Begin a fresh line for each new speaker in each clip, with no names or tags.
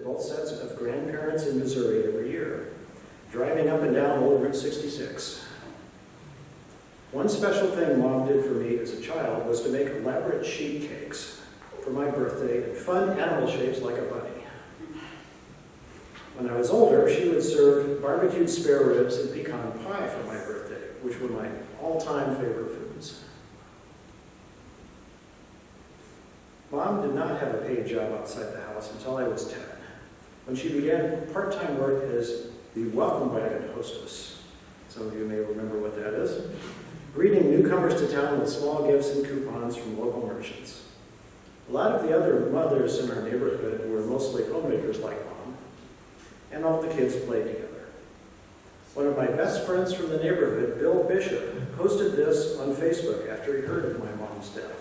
visit both sets of grandparents in Missouri every year, driving up and down Old Route 66. One special thing Mom did for me as a child was to make elaborate sheet cakes for my birthday and fun animal shapes like a bunny. When I was older, she would serve barbecued spare ribs and pecan pie for my birthday, which were my all-time favorite foods. Mom did not have a paid job outside the house until I was 10, when she began part-time work as the welcome wagon hostess. Some of you may remember what that is. Greeting newcomers to town with small gifts and coupons from local merchants. A lot of the other mothers in our neighborhood were mostly homemakers like Mom, and all the kids played together. One of my best friends from the neighborhood, Bill Bishop, posted this on Facebook after he heard of my mom's death.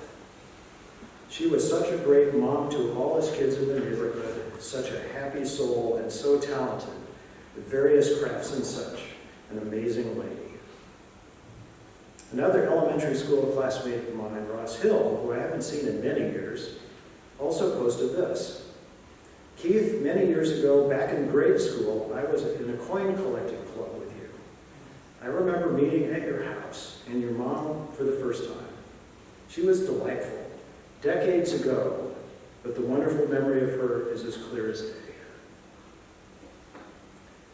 She was such a great mom to all his kids in the neighborhood, such a happy soul and so talented with various crafts and such, an amazing lady. Another elementary school classmate of mine, Ross Hill, who I haven't seen in many years, also posted this. Keith, many years ago, back in grade school, I was in a coin collecting club with you. I remember meeting at your house and your mom for the first time. She was delightful, decades ago, but the wonderful memory of her is as clear as day.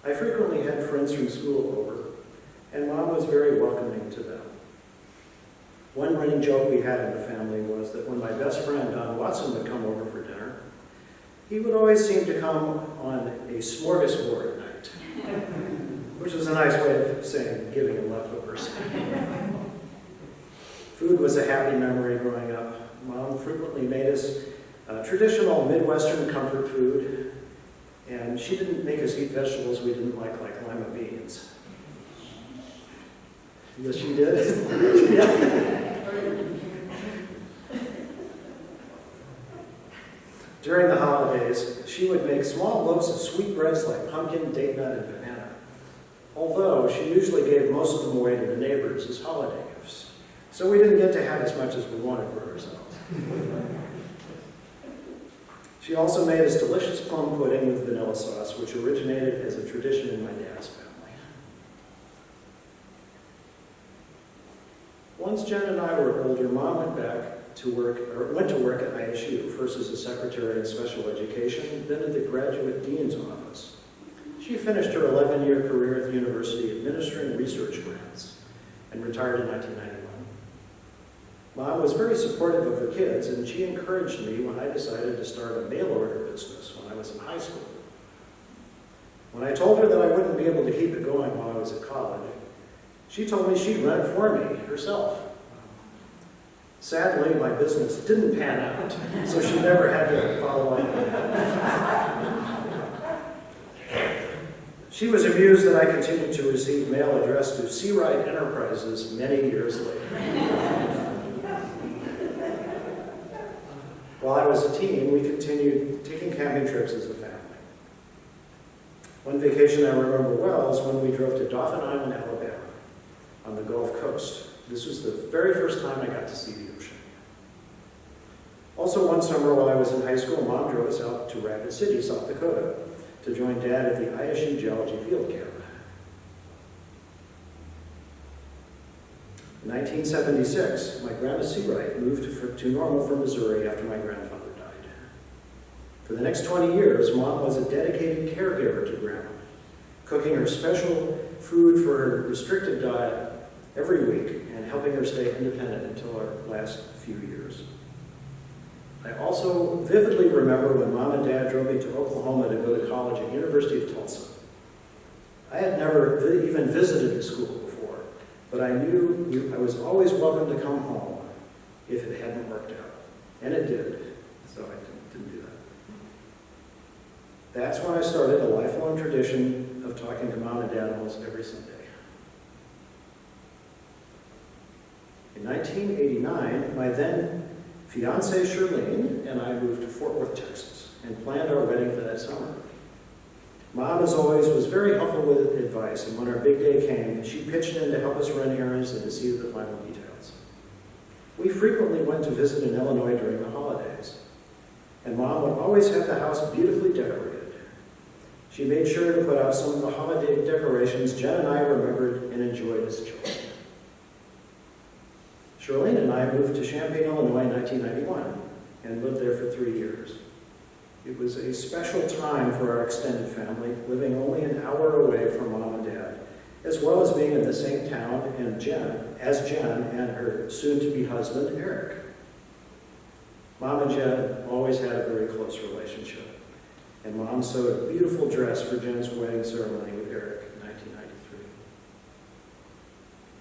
I frequently had friends from school over, and Mom was very welcoming to them. One running joke we had in the family was that when my best friend, Don Watson, would come over for dinner, he would always seem to come on a smorgasbord at night, which was a nice way of saying giving him leftovers. Food was a happy memory growing up. Mom frequently made us traditional Midwestern comfort food, and she didn't make us eat vegetables we didn't like lima beans. Yes, she did. Yeah. During the holidays, she would make small loaves of sweetbreads like pumpkin, date nut, and banana, although she usually gave most of them away to the neighbors as holiday gifts, so we didn't get to have as much as we wanted for ourselves. She also made us delicious plum pudding with vanilla sauce, which originated as a tradition in my dad's family. Once Jen and I were older, Mom went to work at ISU, first as a secretary in special education, then at the graduate dean's office. She finished her 11-year career at the university administering research grants and retired in 1991. Mom was very supportive of her kids, and she encouraged me when I decided to start a mail order business when I was in high school. When I told her that I wouldn't be able to keep it going while I was at college, she told me she'd run it for me herself. Sadly, my business didn't pan out, so she never had to follow up. She was amused that I continued to receive mail addressed to Searight Enterprises many years later. While I was a teen, we continued taking camping trips as a family. One vacation I remember well is when we drove to Dauphin Island, Alabama, on the Gulf Coast. This was the very first time I got to see the ocean. Also one summer while I was in high school, Mom drove us out to Rapid City, South Dakota, to join Dad at the ISU Geology Field Camp. In 1976, my grandma Searight moved to Normal from Missouri after my grandfather died. For the next 20 years, Mom was a dedicated caregiver to Grandma, cooking her special food for her restricted diet every week and helping her stay independent until our last few years. I also vividly remember when Mom and Dad drove me to Oklahoma to go to college at University of Tulsa. I had never even visited the school before, but I knew I was always welcome to come home if it hadn't worked out. And it did, so I didn't do that. That's when I started a lifelong tradition of talking to Mom and Dad almost every Sunday. In 1989, my then fiancée Shirlene and I moved to Fort Worth, Texas, and planned our wedding for that summer. Mom, as always, was very helpful with advice, and when our big day came, she pitched in to help us run errands and to see the final details. We frequently went to visit in Illinois during the holidays, and Mom would always have the house beautifully decorated. She made sure to put out some of the holiday decorations Jen and I remembered and enjoyed as children. Charlene and I moved to Champaign, Illinois in 1991 and lived there for 3 years. It was a special time for our extended family, living only an hour away from Mom and Dad, as well as being in the same town as Jen and her soon-to-be husband, Eric. Mom and Jen always had a very close relationship, and Mom sewed a beautiful dress for Jen's wedding ceremony with Eric in 1993.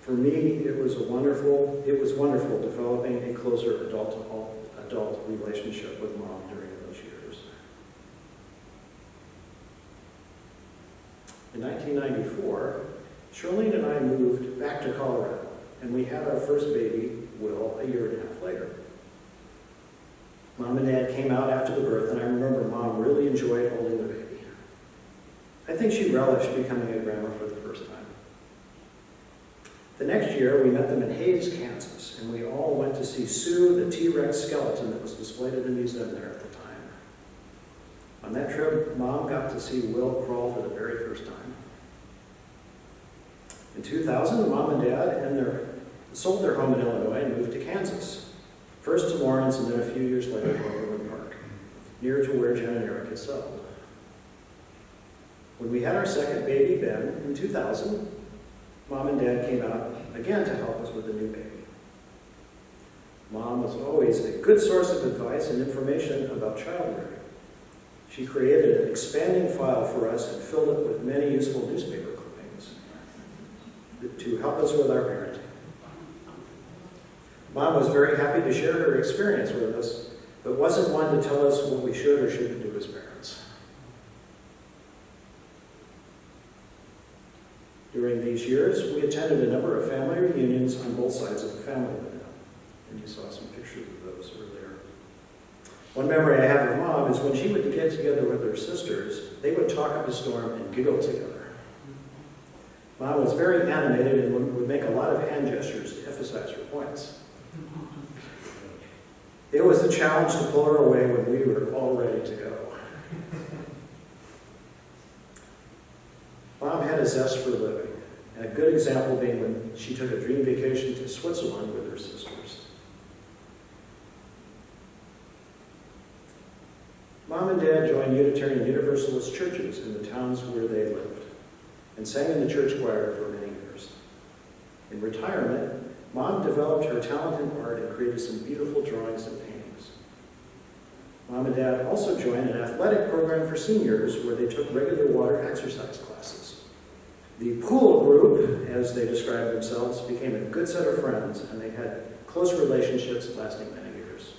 For me, it was wonderful developing a closer adult relationship with Mom during those years. In 1994, Charlene and I moved back to Colorado, and we had our first baby, Will, a year and a half later. Mom and Dad came out after the birth, and I remember Mom really enjoyed holding the baby. I think she relished becoming a grandma for the first time. The next year, we met them in Hays, Kansas, and we all went to see Sue, the T-Rex skeleton that was displayed at the museum there at the time. On that trip, Mom got to see Will crawl for the very first time. In 2000, Mom and Dad sold their home in Illinois and moved to Kansas. First to Lawrence, and then a few years later to Overland Park, near to where Jen and Eric had settled. When we had our second baby, Ben, in 2000, Mom and Dad came out again to help us with the new baby. Mom was always a good source of advice and information about childbearing. She created an expanding file for us and filled it with many useful newspaper clippings to help us with our parenting. Mom was very happy to share her experience with us, but wasn't one to tell us what we should or shouldn't do as parents. During these years, we attended a number of family reunions on both sides of the family window, and you saw some pictures of those earlier. One memory I have of Mom is when she would get together with her sisters, they would talk up a storm and giggle together. Mom was very animated and would make a lot of hand gestures to emphasize her points. It was a challenge to pull her away when we were all ready to go. Mom had a zest for living, and a good example being when she took a dream vacation to Switzerland with her sisters. Mom and Dad joined Unitarian Universalist churches in the towns where they lived, and sang in the church choir for many years. In retirement, Mom developed her talent in art and created some beautiful drawings and paintings. Mom and Dad also joined an athletic program for seniors where they took regular water exercise classes. The pool group, as they described themselves, became a good set of friends, and they had close relationships lasting many years.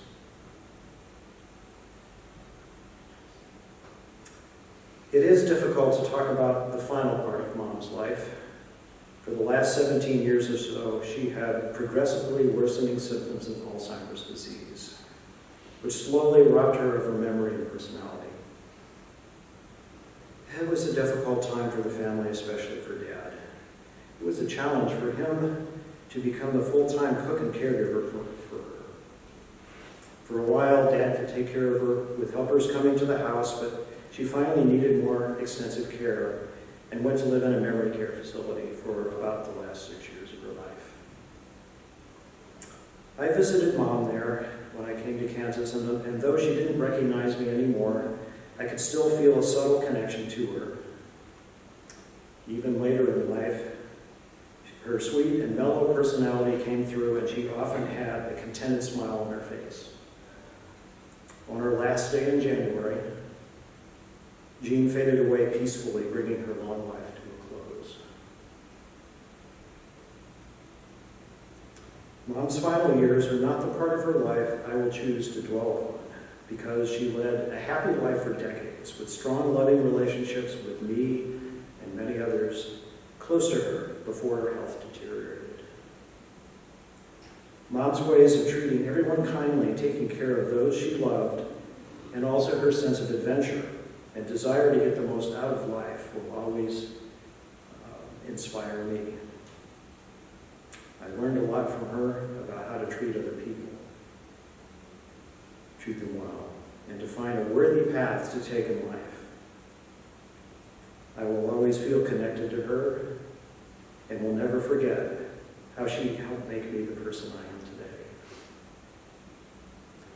It is difficult to talk about the final part of Mom's life. For the last 17 years or so, she had progressively worsening symptoms of Alzheimer's disease, which slowly robbed her of her memory and personality. It was a difficult time for the family, especially for Dad. It was a challenge for him to become the full-time cook and caregiver for her. For a while, Dad could take care of her with helpers coming to the house, but she finally needed more extensive care and went to live in a memory care facility for about the last 6 years of her life. I visited Mom there when I came to Kansas, and though she didn't recognize me anymore, I could still feel a subtle connection to her. Even later in life, her sweet and mellow personality came through, and she often had a contented smile on her face. On her last day in January, Jeanne faded away peacefully, bringing her long life to a close. Mom's final years are not the part of her life I will choose to dwell upon, because she led a happy life for decades, with strong, loving relationships with me and many others close to her before her health deteriorated. Mom's ways of treating everyone kindly, taking care of those she loved, and also her sense of adventure and desire to get the most out of life will always inspire me. I learned a lot from her about how to treat other people, treat them well, and to find a worthy path to take in life. I will always feel connected to her and will never forget how she helped make me the person I am today.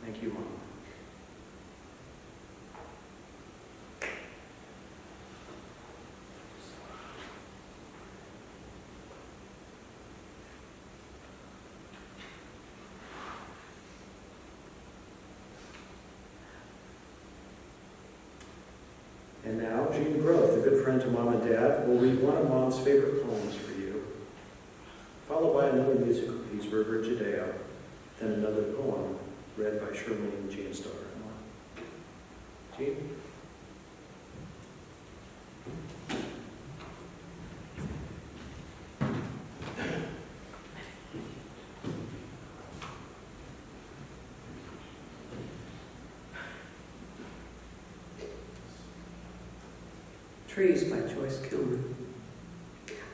Thank you, Mom. And now, Jeanne Growth, a good friend to Mom and Dad, will read one of Mom's favorite poems for you, followed by another musical piece, River Judea, then another poem read by Shirley and Jean's daughter. Jeanne?
Trees by Joyce Kilmer.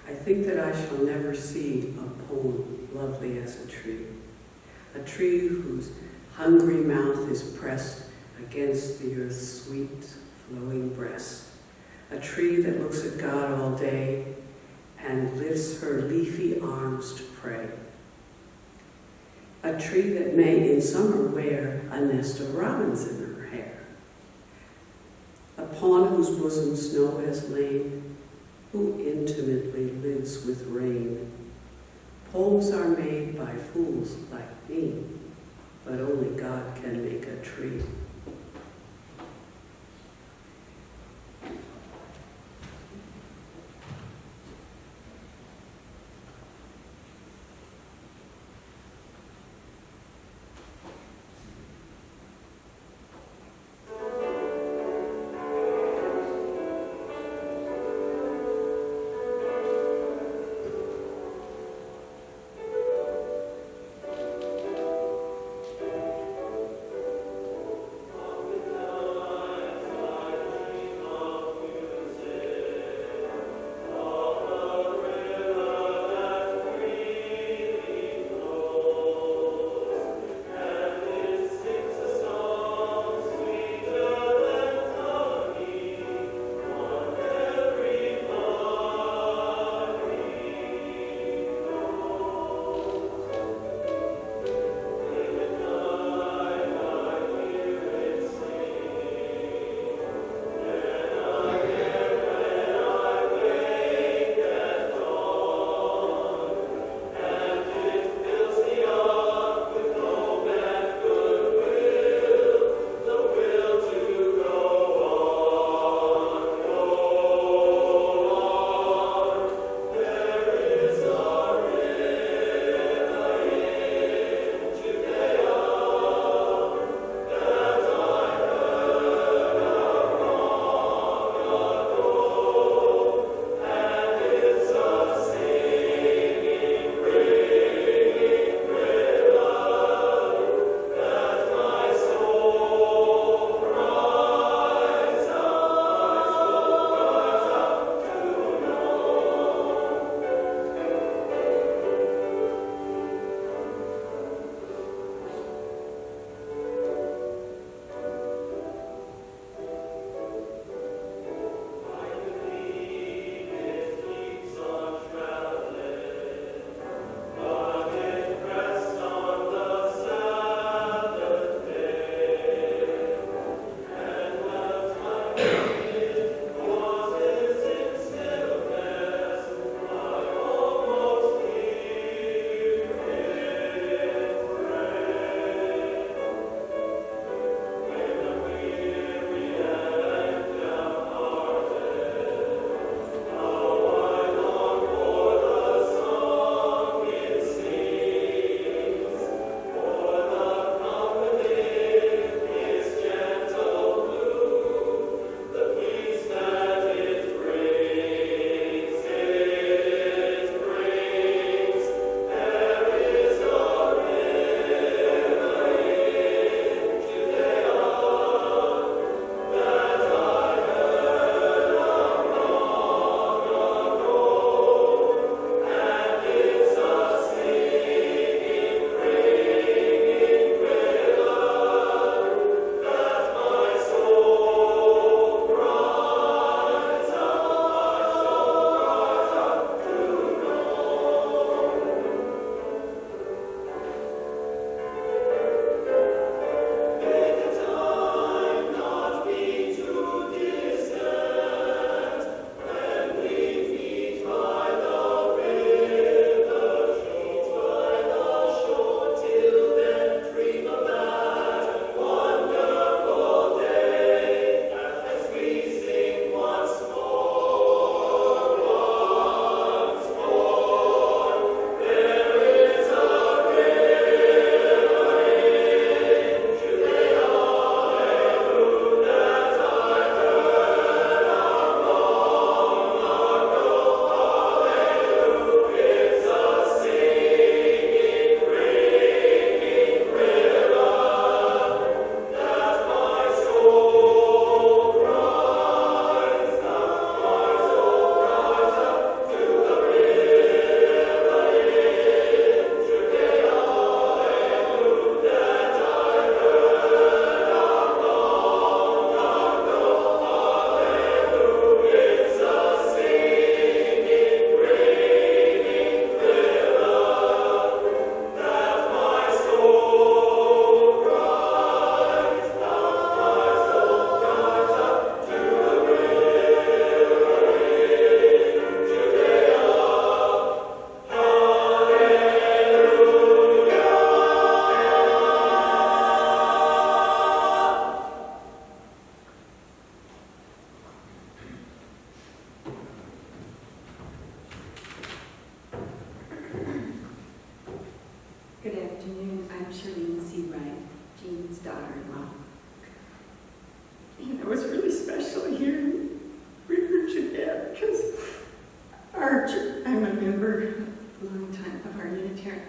I think that I shall never see a poem lovely as a tree whose hungry mouth is pressed against the earth's sweet, flowing breast, a tree that looks at God all day and lifts her leafy arms to pray, a tree that may in summer wear a nest of robins in her hair, upon whose bosom snow has lain, who intimately lives with rain. Poems are made by fools like me, but only God can make a tree.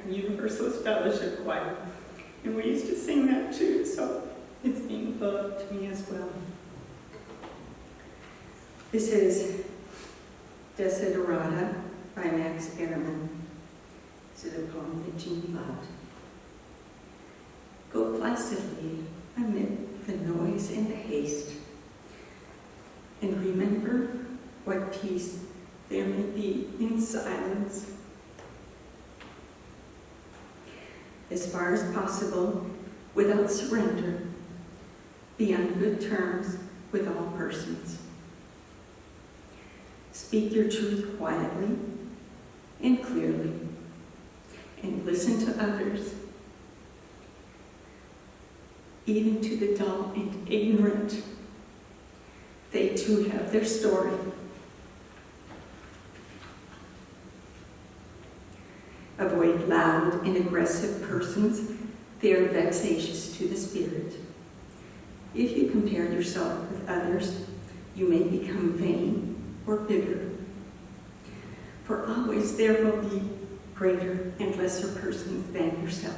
Universalist Fellowship Choir. And we used to sing that too, so it's meaningful to me as well.
This is Desiderata by Max Ehrman. This is a poem that Jeanne loved. Go placidly amid the noise and the haste, and remember what peace there may be in silence. As far as possible, without surrender, be on good terms with all persons. Speak your truth quietly and clearly, and listen to others, even to the dull and ignorant. They too have their story. Avoid loud and aggressive persons. They are vexatious to the spirit. If you compare yourself with others, you may become vain or bitter. For always there will be greater and lesser persons than yourself.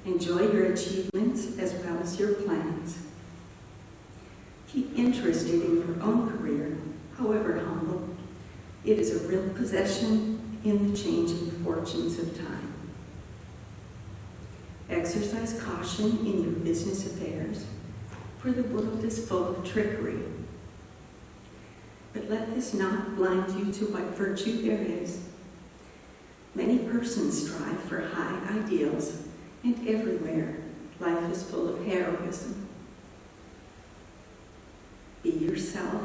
Enjoy your achievements as well as your plans. Keep interested in your own career, however humble. It is a real possession in the changing fortunes of time. Exercise caution in your business affairs, for the world is full of trickery. But let this not blind you to what virtue there is. Many persons strive for high ideals, and everywhere life is full of heroism. Be yourself,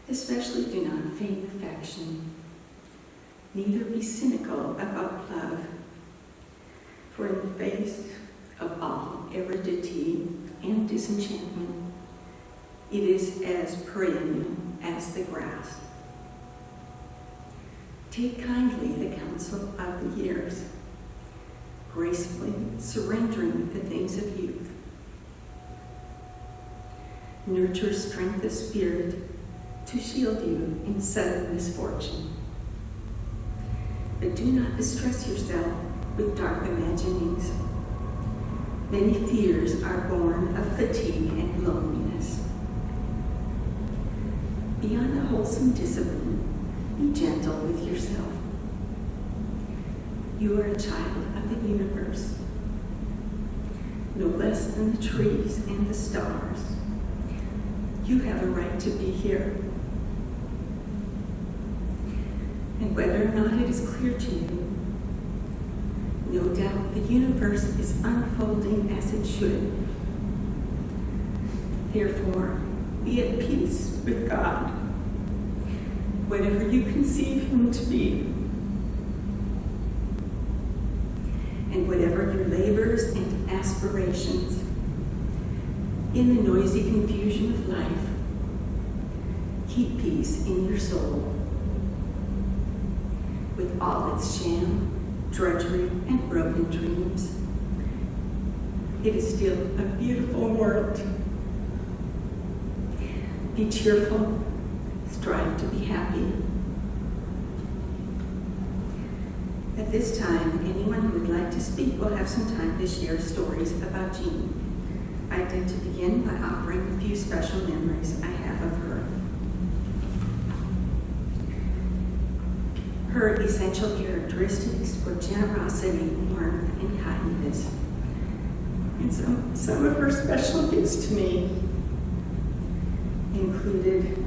especially do not feign affection. Neither be cynical about love, for in the face of all aridity and disenchantment, it is as perennial as the grass. Take kindly the counsel of the years, gracefully surrendering the things of youth. Nurture strength of spirit to shield you in sudden misfortune. But do not distress yourself with dark imaginings. Many fears are born of fatigue and loneliness. Beyond a wholesome discipline, be gentle with yourself. You are a child of the universe, no less than the trees and the stars. You have a right to be here. And whether or not it is clear to you, no doubt the universe is unfolding as it should. Therefore, be at peace with God, whatever you conceive Him to be. And whatever your labors and aspirations, in the noisy confusion of life, keep peace in your soul. With all its sham, drudgery, and broken dreams, it is still a beautiful world. Be cheerful, strive to be happy. At this time, anyone who would like to speak will have some time to share stories about Jeanne. I'd like to begin by offering a few special memories I have of her. Her essential characteristics were generosity, warmth, and kindness. And some of her special gifts to me included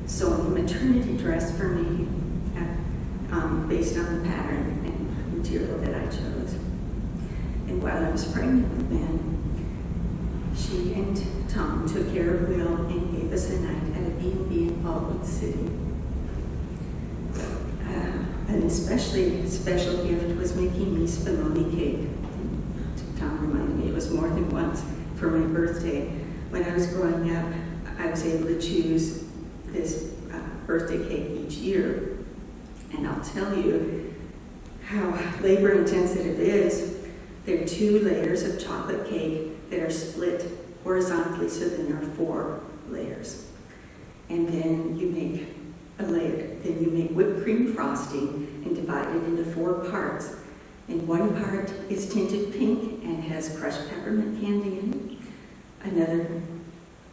sewing a maternity dress for me based on the pattern and material that I chose. And while I was pregnant with Ben, she and Tom took care of Will and gave us a night at a B&B in Baldwin City. An especially special gift was making me spumoni cake. Tom reminded me it was more than once for my birthday. When I was growing up, I was able to choose this birthday cake each year. And I'll tell you how labor-intensive it is. There are 2 layers of chocolate cake that are split horizontally, so then there are 4 layers. And then you make a layer. Then you make whipped cream frosting and divide it into 4 parts. And one part is tinted pink and has crushed peppermint candy in it. Another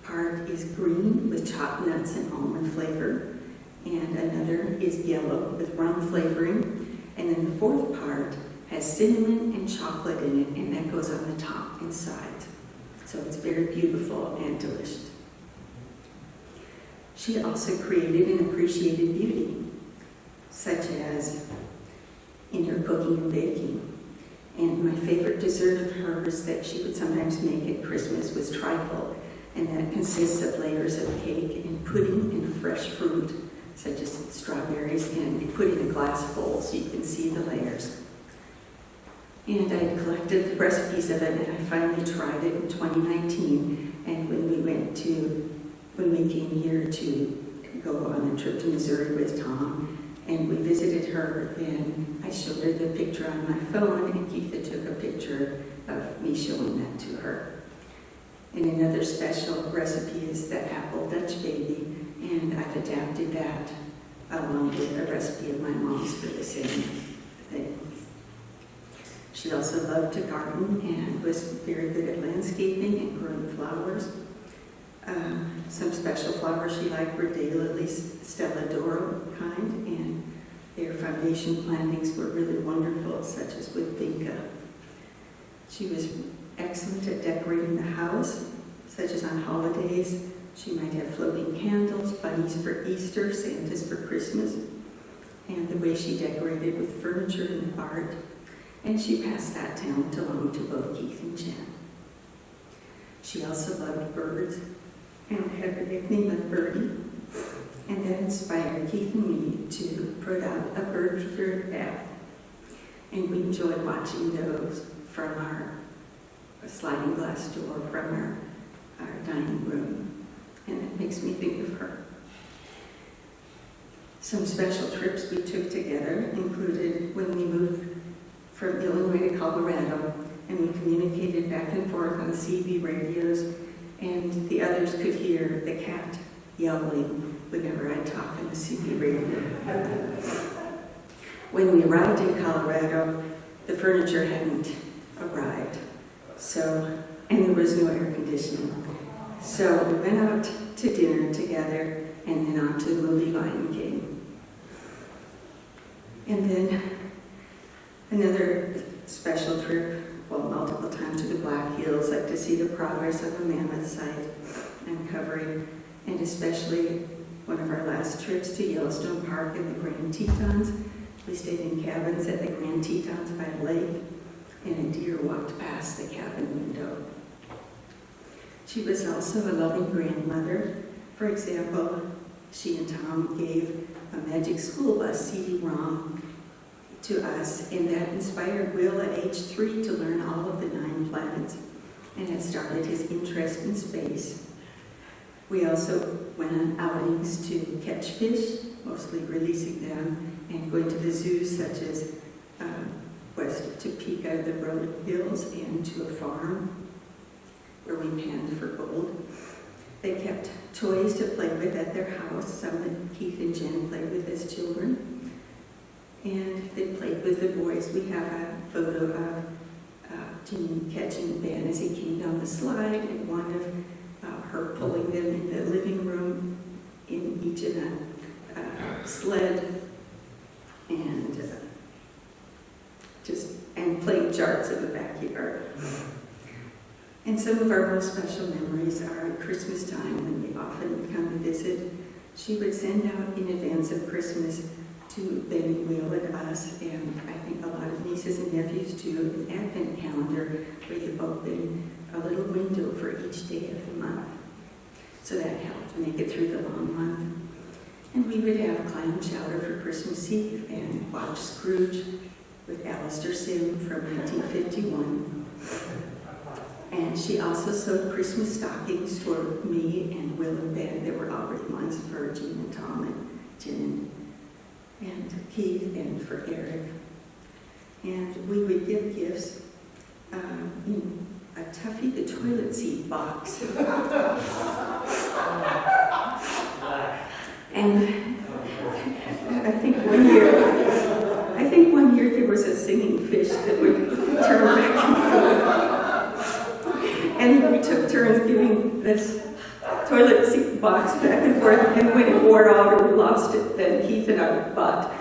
part is green with chopped nuts and almond flavor. And another is yellow with rum flavoring. And then the 4th part has cinnamon and chocolate in it, and that goes on the top and sides. So it's very beautiful and delicious. She also created and appreciated beauty, such as in her cooking and baking. And my favorite dessert of hers that she would sometimes make at Christmas was trifle, and that consists of layers of cake and pudding and fresh fruit, such as strawberries, and put in a glass bowl so you can see the layers. And I collected the recipes of it, and I finally tried it in 2019. And when we came here to go on a trip to Missouri with Tom, and we visited her, and I showed her the picture on my phone, and Keitha took a picture of me showing that to her. And another special recipe is the apple Dutch baby, and I've adapted that along with a recipe of my mom's for the same thing. She also loved to garden and was very good at landscaping and growing flowers. Some special flowers she liked were daylilies, Stella D'Oro kind, and their foundation plantings were really wonderful, such as with vinca. She was excellent at decorating the house, such as on holidays. She might have floating candles, bunnies for Easter, Santas for Christmas, and the way she decorated with furniture and art. And she passed that talent along to both Keith and Jeanne. She also loved birds and had the nickname of Birdie, and that inspired Keith and me to put out a bird feeder bath. And we enjoyed watching those from our sliding glass door from our dining room, and it makes me think of her. Some special trips we took together included when we moved from Illinois to Colorado, and we communicated back and forth on CB radios, and the others could hear the cat yowling whenever I talk on the CB radio. When we arrived in Colorado, the furniture hadn't arrived, and there was no air conditioning. So we went out to dinner together, and then on to the movie Lion King. And then another special trip, multiple times to the Black Hills, like to see the progress of the mammoth site I'm covering, and especially one of our last trips to Yellowstone Park and the Grand Tetons. We stayed in cabins at the Grand Tetons by a lake, and a deer walked past the cabin window. She was also a loving grandmother. For example, she and Tom gave a Magic School Bus CD-ROM to us, and that inspired Will at age 3 to learn all of the 9 planets, and it started his interest in space. We also went on outings to catch fish, mostly releasing them, and going to the zoos such as west of Topeka, the Road Hills, and to a farm where we panned for gold. They kept toys to play with at their house, some that Keith and Jen played with as children. And they played with the boys. We have a photo of Jeanne catching Ben as he came down the slide, and one of her pulling them in the living room, in each in a sled, and and playing charts in the backyard. And some of our most special memories are at Christmas time, when we often would come to visit. She would send out in advance of Christmas to Ben and Will and us, and I think a lot of nieces and nephews too, an advent calendar where you open a little window for each day of the month. So that helped make it through the long month. And we would have clam chowder for Christmas Eve and watch Scrooge with Alistair Sim from 1951. And she also sewed Christmas stockings for me and Will and Ben. There were already ones for Jean and Tom and Jen and Keith and for Eric. And we would give gifts, a Tuffy the toilet seat box. And one year there was a singing fish that would turn back and forth. And we took turns giving this toilet seat box back and forth, and when it wore out or we lost it, then Keith and I bought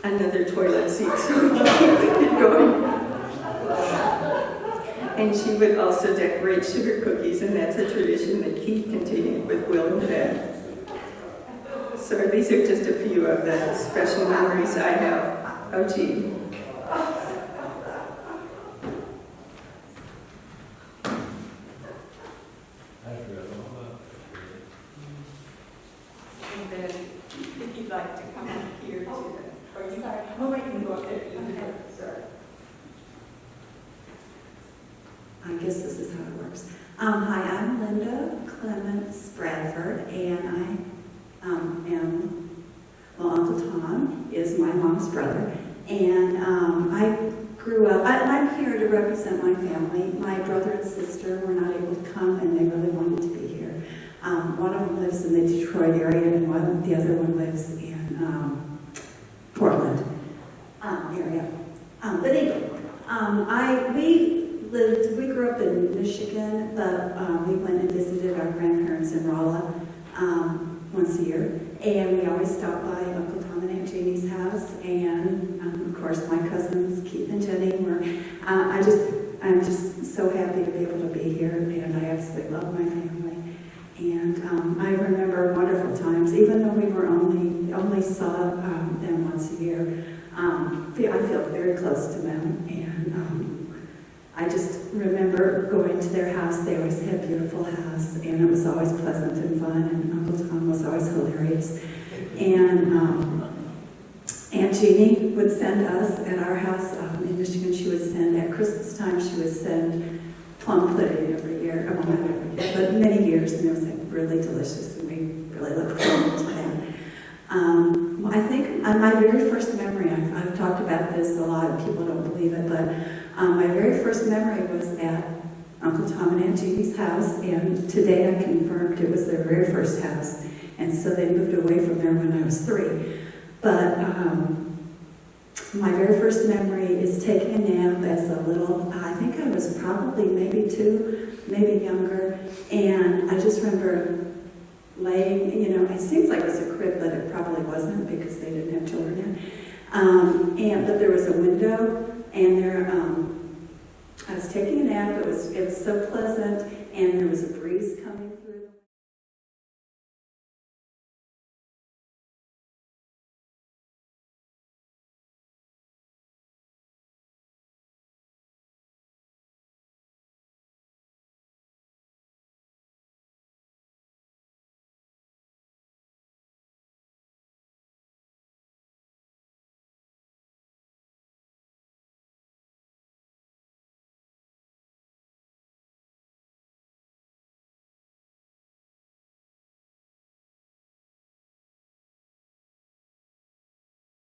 another toilet seat so we could keep it going. And she would also decorate sugar cookies, and that's a tradition that Keith continued with Will and Ben. So these are just a few of the special memories I have of Jeanne.
And then, if you'd like to come up here to the, or you, sorry, oh, wait, you can go up there. Sorry.
I guess this is how it works. Hi, I'm Linda Clements Bradford, and Uncle Tom is my mom's brother, and I grew up, I'm here to represent my family. My brother and sister were not able to come, and they really wanted to be here. One of them lives in the Detroit area, and the other one lives in Portland area. But anyway, we grew up in Michigan, but we went and visited our grandparents in Rolla once a year, and we always stopped by Uncle Tom and Aunt Janie's house, and of course my cousins Keith and Jenny were. I'm just so happy to be able to be here, and I absolutely love my family. And I remember wonderful times, even though we were only saw them once a year. I feel very close to them, and I just remember going to their house. They always had a beautiful house, and it was always pleasant and fun, and Uncle Tom was always hilarious. And Aunt Jeannie would send us at our house in Michigan. She would send, at Christmas time, she would send plum pudding every year, well, not every year, but many years, and it was really delicious, and we really looked forward to that. I think my very first memory, I've talked about this a lot, people don't believe it, but my very first memory was at Uncle Tom and Aunt Jeannie's house, and today I confirmed it was their very first house, and so they moved away from there when I was 3. But my very first memory is taking a nap as a little, I think I was probably maybe 2, maybe younger, and I just remember laying, it seems like it was a crib, but it probably wasn't because they didn't have children yet. But there was a window, and there, I was taking a nap. It was so pleasant,